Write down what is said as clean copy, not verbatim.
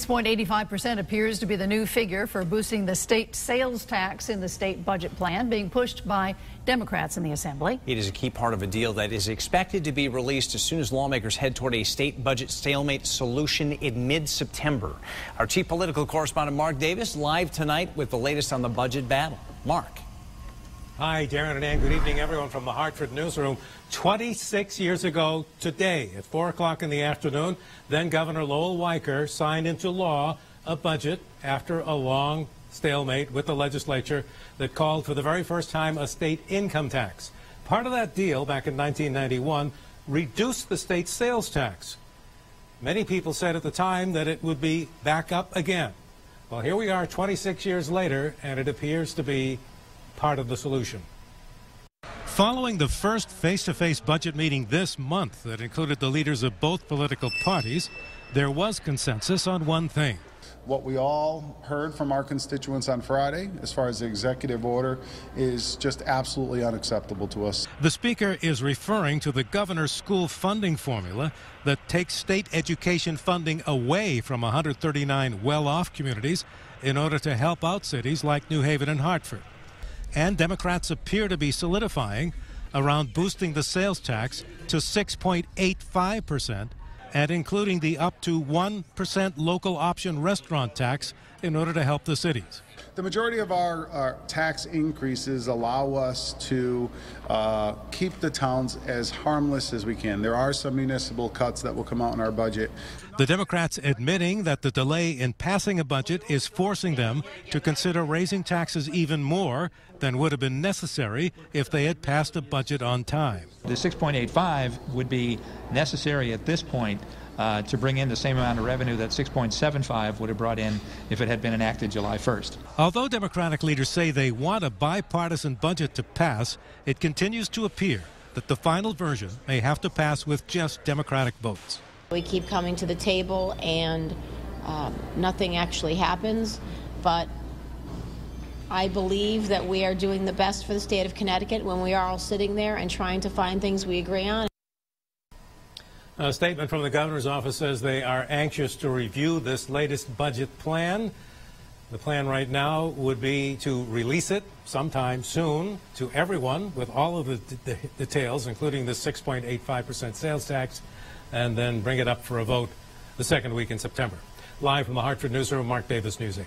6.85% appears to be the new figure for boosting the state sales tax in the state budget plan, being pushed by Democrats in the Assembly. It is a key part of a deal that is expected to be released as soon as lawmakers head toward a state budget stalemate solution in mid-September. Our chief political correspondent Mark Davis live tonight with the latest on the budget battle. Mark. Hi, Darren and Ann. Good evening, everyone, from the Hartford newsroom. 26 years ago today, at 4 o'clock in the afternoon, then Governor Lowell Weicker signed into law a budget after a long stalemate with the legislature that called for the very first time a state income tax. Part of that deal back in 1991 reduced the state sales tax. Many people said at the time that it would be back up again. Well, here we are 26 years later, and it appears to be part of the solution. Following the first face-to-face budget meeting this month that included the leaders of both political parties, there was consensus on one thing. What we all heard from our constituents on Friday, as far as the executive order, is just absolutely unacceptable to us. The Speaker is referring to the governor's school funding formula that takes state education funding away from 139 well-off communities in order to help out cities like New Haven and Hartford. And Democrats appear to be solidifying around boosting the sales tax to 6.85% and including the up to 1% local option restaurant tax in order to help the cities. The majority of our tax increases allow us to keep the towns as harmless as we can. There are some municipal cuts that will come out in our budget. The Democrats admitting that the delay in passing a budget is forcing them to consider raising taxes even more than would have been necessary if they had passed a budget on time. The 6.85 would be necessary at this point to bring in the same amount of revenue that 6.75 would have brought in if it had been enacted July 1st. Although Democratic leaders say they want a bipartisan budget to pass, it continues to appear that the final version may have to pass with just Democratic votes. We keep coming to the table and nothing actually happens, but I believe that we are doing the best for the state of Connecticut when we are all sitting there and trying to find things we agree on. A statement from the governor's office says they are anxious to review this latest budget plan. The plan right now would be to release it sometime soon to everyone with all of the details, including the 6.85% sales tax, and then bring it up for a vote the second week in September. Live from the Hartford newsroom, Mark Davis, News 8.